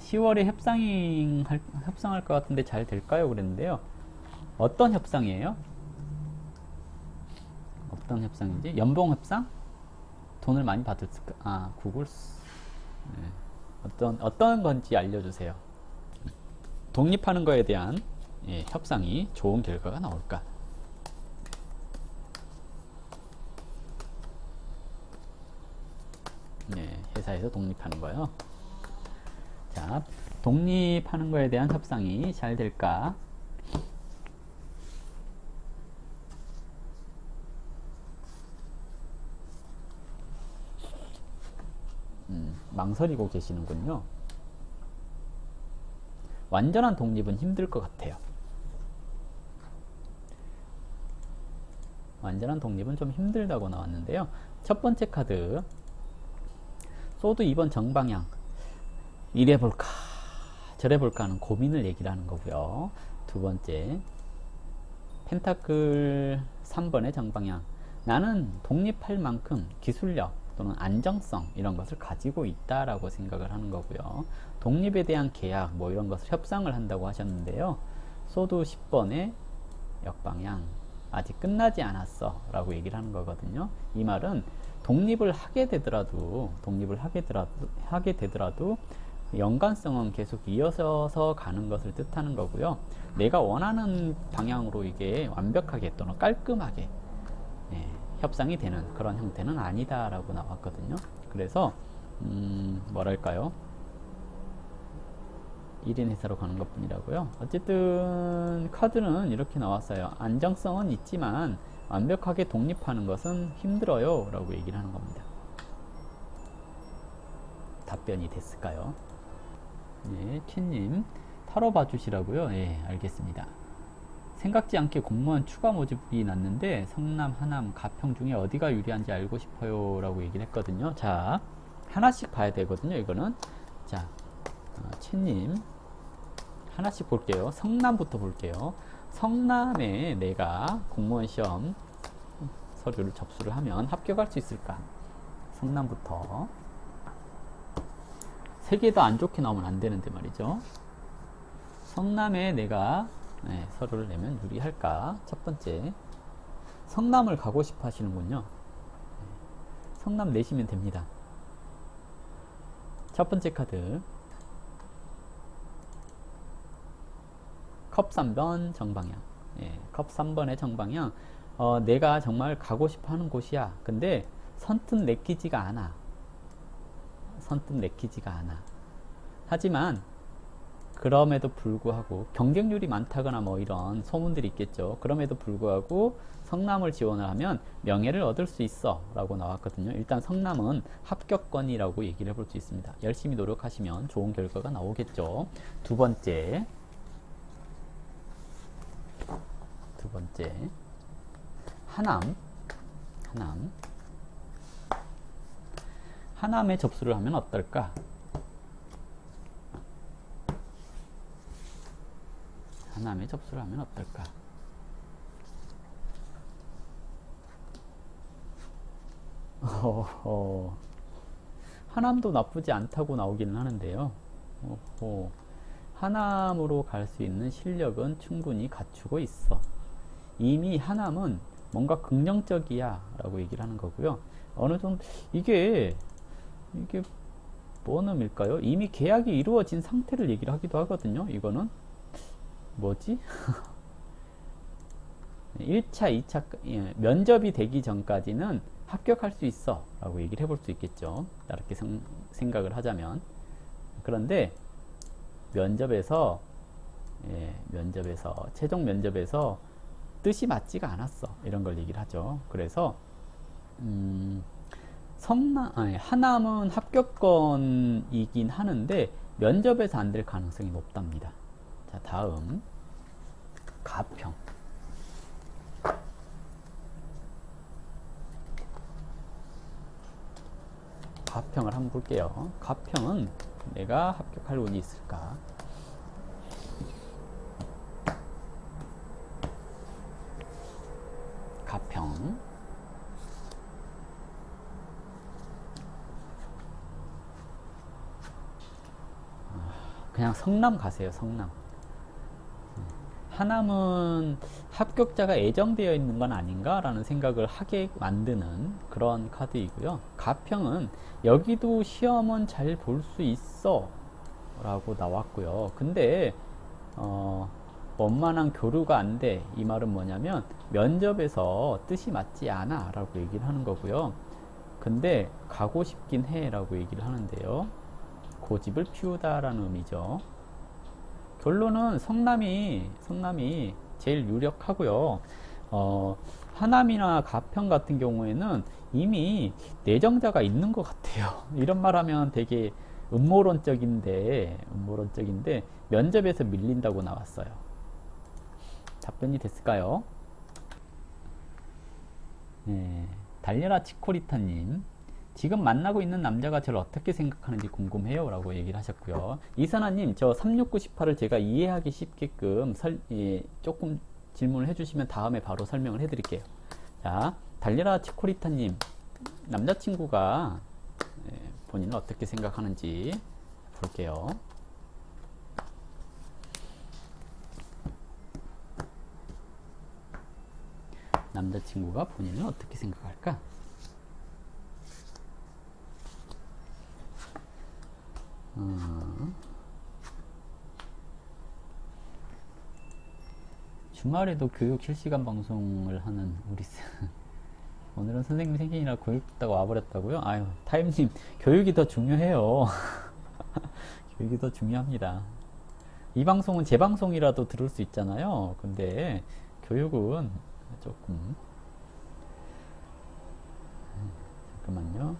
10월에 협상할 것 같은데 잘 될까요? 그랬는데요. 어떤 협상이에요? 어떤 협상이지? 연봉 협상? 돈을 많이 받을까? 구글. 네. 어떤 건지 알려주세요. 독립하는 거에 대한 협상이 좋은 결과가 나올까? 네, 회사에서 독립하는 거요. 자, 독립하는 거에 대한 협상이 잘 될까? 망설이고 계시는군요. 완전한 독립은 힘들 것 같아요. 완전한 독립은 좀 힘들다고 나왔는데요. 첫 번째 카드, 소드 2번 정방향. 이래볼까 저래볼까 하는 고민을 얘기를 하는 거고요. 두 번째, 펜타클 3번의 정방향. 나는 독립할 만큼 기술력 또는 안정성 이런 것을 가지고 있다라고 생각을 하는 거고요. 독립에 대한 계약 뭐 이런 것을 협상을 한다고 하셨는데요. 소드 10번의 역방향. 아직 끝나지 않았어 라고 얘기를 하는 거거든요. 이 말은 독립을 하게 되더라도 연관성은 계속 이어서 가는 것을 뜻하는 거고요. 내가 원하는 방향으로 이게 완벽하게 또는 깔끔하게 협상이 되는 그런 형태는 아니다 라고 나왔거든요. 그래서 뭐랄까요, 1인 회사로 가는 것 뿐이라고요. 어쨌든 카드는 이렇게 나왔어요. 안정성은 있지만 완벽하게 독립하는 것은 힘들어요 라고 얘기를 하는 겁니다. 답변이 됐을까요? 네, 퀸님 타로 봐주시라고요? 네, 알겠습니다. 생각지 않게 공무원 추가 모집이 났는데 성남, 하남, 가평 중에 어디가 유리한지 알고 싶어요 라고 얘기를 했거든요. 자, 하나씩 봐야 되거든요. 이거는 자, 퀸님 하나씩 볼게요. 성남부터 볼게요. 성남에 내가 공무원 시험 서류를 접수를 하면 합격할 수 있을까? 성남부터. 세 개 다 안 좋게 나오면 안 되는데 말이죠. 성남에 내가 서류를 내면 유리할까? 첫 번째, 성남을 가고 싶어 하시는군요. 성남 내시면 됩니다. 첫 번째 카드, 컵 3번 정방향. 컵 3번의 정방향. 내가 정말 가고 싶어 하는 곳이야. 근데 선뜻 내키지가 않아. 하지만 그럼에도 불구하고 경쟁률이 많다거나 뭐 이런 소문들이 있겠죠. 그럼에도 불구하고 성남을 지원을 하면 명예를 얻을 수 있어 라고 나왔거든요. 일단 성남은 합격권이라고 얘기를 해볼 수 있습니다. 열심히 노력하시면 좋은 결과가 나오겠죠. 두 번째, 하남에 접수를 하면 어떨까? 하남에 접수를 하면 어떨까? 하남도 나쁘지 않다고 나오기는 하는데요. 하남으로 갈 수 있는 실력은 충분히 갖추고 있어. 이미 하남은 뭔가 긍정적이야 라고 얘기를 하는 거고요. 어느 정도 이게 뭔 의미일까요? 이미 계약이 이루어진 상태를 얘기를 하기도 하거든요. 이거는 뭐지? 1차, 2차 면접이 되기 전까지는 합격할 수 있어 라고 얘기를 해볼 수 있겠죠. 이렇게 생각을 하자면. 그런데 면접에서 최종 면접에서 뜻이 맞지가 않았어 이런 걸 얘기를 하죠. 그래서 하남은 합격권이긴 하는데 면접에서 안 될 가능성이 높답니다. 자, 다음 가평. 가평을 한번 볼게요. 가평은 내가 합격할 운이 있을까? 가평. 그냥 성남 가세요. 성남. 하남은 합격자가 애정되어 있는 건 아닌가라는 생각을 하게 만드는 그런 카드이고요. 가평은 여기도 시험은 잘 볼 수 있어 라고 나왔고요. 근데 원만한 교류가 안 돼. 이 말은 뭐냐면 면접에서 뜻이 맞지 않아 라고 얘기를 하는 거고요. 근데 가고 싶긴 해 라고 얘기를 하는데요. 고집을 피우다 라는 의미죠. 결론은 성남이 제일 유력하고요. 하남이나 가평 같은 경우에는 이미 내정자가 있는 것 같아요. 이런 말 하면 되게 음모론적인데 면접에서 밀린다고 나왔어요. 답변이 됐을까요? 네, 달려라 치코리타님, 지금 만나고 있는 남자가 저를 어떻게 생각하는지 궁금해요 라고 얘기를 하셨고요. 이선아님, 저 36918을 제가 이해하기 쉽게끔 조금 질문을 해주시면 다음에 바로 설명을 해드릴게요. 자, 달려라 치코리타님, 남자친구가 본인은 어떻게 생각하는지 볼게요. 남자친구가 본인은 어떻게 생각할까? 주말에도 교육 실시간 방송을 하는 우리 오늘은 선생님 생일이라 교육 듣다가 와버렸다고요? 아유, 타임님, 교육이 더 중요해요. 교육이 더 중요합니다. 이 방송은 제 방송이라도 들을 수 있잖아요. 근데 교육은 조금 잠깐만요.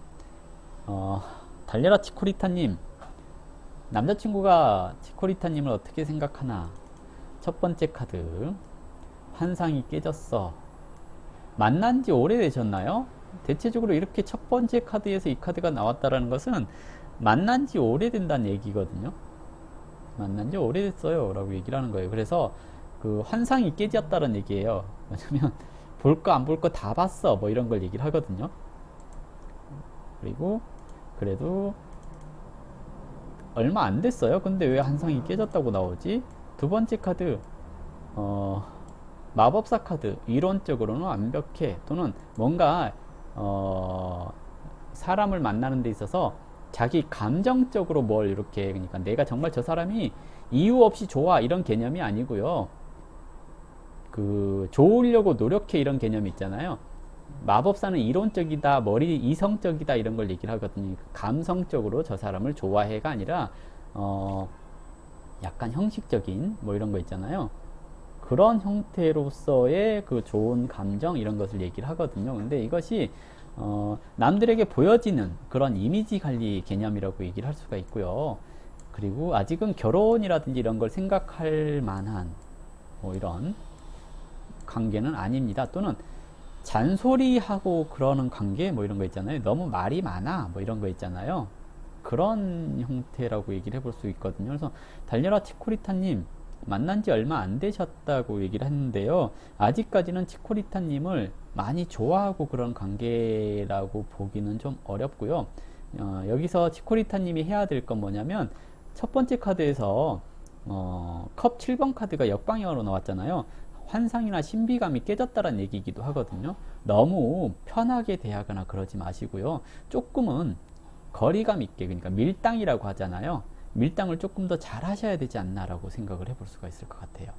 달려라 치코리타님, 남자친구가 치코리타님을 어떻게 생각하나? 첫 번째 카드, 환상이 깨졌어. 만난 지 오래되셨나요? 대체적으로 이렇게 첫 번째 카드에서 이 카드가 나왔다라는 것은 만난 지 오래된다는 얘기거든요. 만난 지 오래됐어요 라고 얘기를 하는 거예요. 그래서 그 환상이 깨졌다는 얘기예요. 왜냐면 볼 거 안 볼 거 다 봤어 뭐 이런 걸 얘기를 하거든요. 그리고 그래도 얼마 안 됐어요. 근데 왜 환상이 깨졌다고 나오지? 두 번째 카드, 마법사 카드. 이론적으로는 완벽해. 또는 뭔가 사람을 만나는 데 있어서 자기 감정적으로 뭘 이렇게, 그러니까 내가 정말 저 사람이 이유 없이 좋아 이런 개념이 아니고요. 그 좋으려고 노력해 이런 개념이 있잖아요. 마법사는 이론적이다, 머리 이성적이다 이런 걸 얘기를 하거든요. 감성적으로 저 사람을 좋아해가 아니라 약간 형식적인 뭐 이런 거 있잖아요. 그런 형태로서의 그 좋은 감정 이런 것을 얘기를 하거든요. 근데 이것이 남들에게 보여지는 그런 이미지 관리 개념이라고 얘기를 할 수가 있고요. 그리고 아직은 결혼이라든지 이런 걸 생각할 만한 뭐 이런 관계는 아닙니다. 또는 잔소리하고 그러는 관계 뭐 이런 거 있잖아요. 너무 말이 많아 뭐 이런 거 있잖아요. 그런 형태라고 얘기를 해볼 수 있거든요. 그래서 달려라 치코리타님, 만난 지 얼마 안 되셨다고 얘기를 했는데요. 아직까지는 치코리타님을 많이 좋아하고 그런 관계라고 보기는 좀 어렵고요. 여기서 치코리타님이 해야 될 건 뭐냐면, 첫 번째 카드에서 컵 7번 카드가 역방향으로 나왔잖아요. 환상이나 신비감이 깨졌다는 얘기이기도 하거든요. 너무 편하게 대하거나 그러지 마시고요. 조금은 거리감 있게, 그러니까 밀당이라고 하잖아요. 밀당을 조금 더 잘 하셔야 되지 않나라고 생각을 해볼 수가 있을 것 같아요.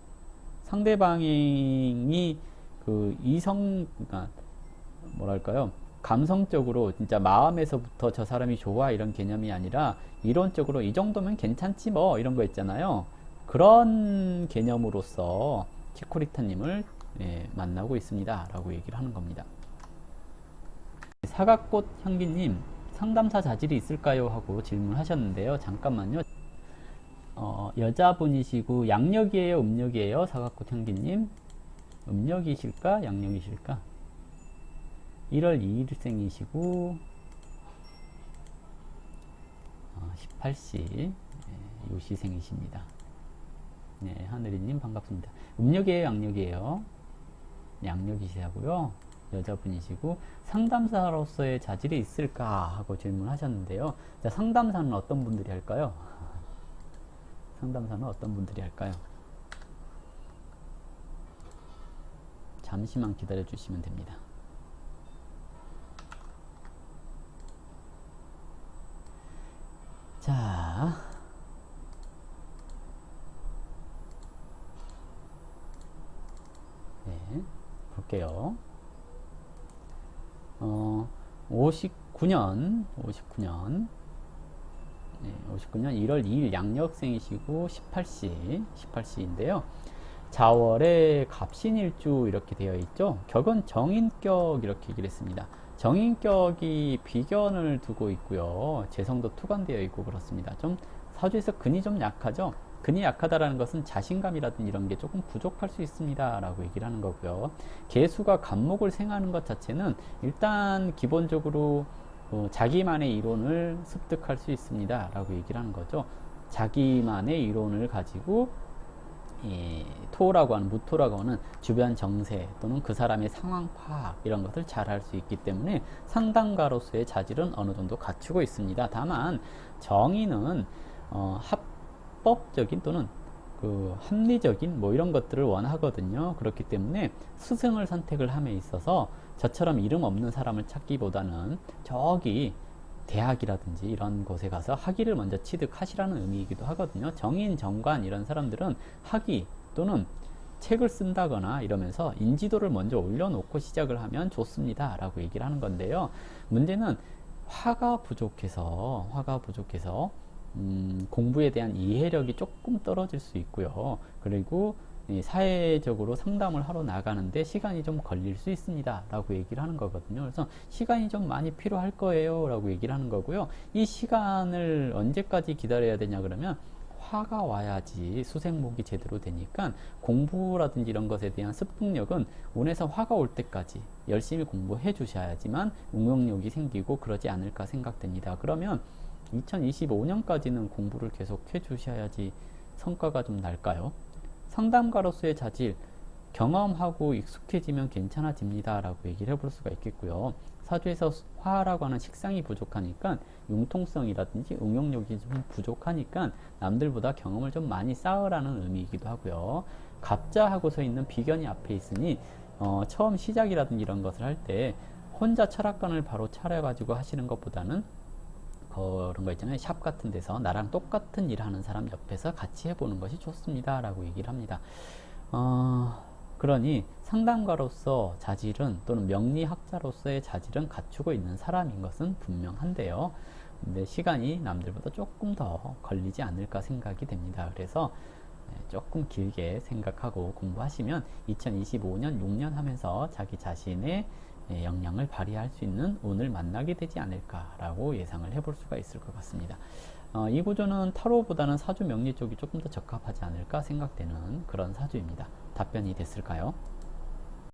상대방이 그 그러니까 뭐랄까요, 감성적으로 진짜 마음에서부터 저 사람이 좋아 이런 개념이 아니라 이론적으로 이 정도면 괜찮지 뭐 이런 거 있잖아요. 그런 개념으로서 치코리타님을 만나고 있습니다 라고 얘기를 하는 겁니다. 사각꽃 향기님, 상담사 자질이 있을까요? 하고 질문하셨는데요. 잠깐만요. 여자분이시고 양력이에요? 음력이에요? 사각꽃 향기님, 음력이실까? 양력이실까? 1월 2일생이시고 18시 요시생이십니다. 네, 하늘이님 반갑습니다. 음력이에요? 양력이에요? 양력이시고요. 여자분이시고 상담사로서의 자질이 있을까 하고 질문하셨는데요. 자, 상담사는 어떤 분들이 할까요? 상담사는 어떤 분들이 할까요? 잠시만 기다려 주시면 됩니다. 자, 네, 볼게요. 59년 1월 2일 양력생이시고 18시인데요. 자월에 갑신일주 이렇게 되어 있죠. 격은 정인격 이렇게 얘기를 했습니다. 정인격이 비견을 두고 있고요. 재성도 투관되어 있고 그렇습니다. 좀 사주에서 근이 좀 약하죠. 근이 약하다라는 것은 자신감이라든지 이런 게 조금 부족할 수 있습니다 라고 얘기를 하는 거고요. 개수가 간목을 생하는 것 자체는 일단 기본적으로 자기만의 이론을 습득할 수 있습니다 라고 얘기를 하는 거죠. 자기만의 이론을 가지고 토라고 하는, 무토라고 하는 주변 정세 또는 그 사람의 상황 파악 이런 것을 잘 할 수 있기 때문에 상담가로서의 자질은 어느 정도 갖추고 있습니다. 다만 정의는 합법적인 또는 그 합리적인 뭐 이런 것들을 원하거든요. 그렇기 때문에 스승을 선택을 함에 있어서 저처럼 이름 없는 사람을 찾기보다는 저기 대학이라든지 이런 곳에 가서 학위를 먼저 취득하시라는 의미이기도 하거든요. 정인, 정관 이런 사람들은 학위 또는 책을 쓴다거나 이러면서 인지도를 먼저 올려놓고 시작을 하면 좋습니다 라고 얘기를 하는 건데요. 문제는 화가 부족해서 공부에 대한 이해력이 조금 떨어질 수 있고요. 그리고 사회적으로 상담을 하러 나가는데 시간이 좀 걸릴 수 있습니다 라고 얘기를 하는 거거든요. 그래서 시간이 좀 많이 필요할 거예요 라고 얘기를 하는 거고요. 이 시간을 언제까지 기다려야 되냐 그러면 화가 와야지 수생목이 제대로 되니까 공부라든지 이런 것에 대한 습득력은 운에서 화가 올 때까지 열심히 공부해 주셔야지만 응용력이 생기고 그러지 않을까 생각됩니다. 그러면 2025년까지는 공부를 계속 해 주셔야지 성과가 좀 날까요? 상담가로서의 자질, 경험하고 익숙해지면 괜찮아집니다 라고 얘기를 해볼 수가 있겠고요. 사주에서 화라고 하는 식상이 부족하니까 융통성이라든지 응용력이 좀 부족하니까 남들보다 경험을 좀 많이 쌓으라는 의미이기도 하고요. 갑자하고서 있는 비견이 앞에 있으니 처음 시작이라든지 이런 것을 할 때 혼자 철학관을 바로 차려가지고 하시는 것보다는 그런 거 있잖아요. 샵 같은 데서 나랑 똑같은 일 하는 사람 옆에서 같이 해보는 것이 좋습니다 라고 얘기를 합니다. 그러니 상담가로서 자질은 또는 명리학자로서의 자질은 갖추고 있는 사람인 것은 분명한데요. 근데 시간이 남들보다 조금 더 걸리지 않을까 생각이 됩니다. 그래서 조금 길게 생각하고 공부하시면 2025년 6년 하면서 자기 자신의 역량을 발휘할 수 있는 운을 만나게 되지 않을까라고 예상을 해볼 수가 있을 것 같습니다. 이 구조는 타로보다는 사주 명리 쪽이 조금 더 적합하지 않을까 생각되는 그런 사주입니다. 답변이 됐을까요?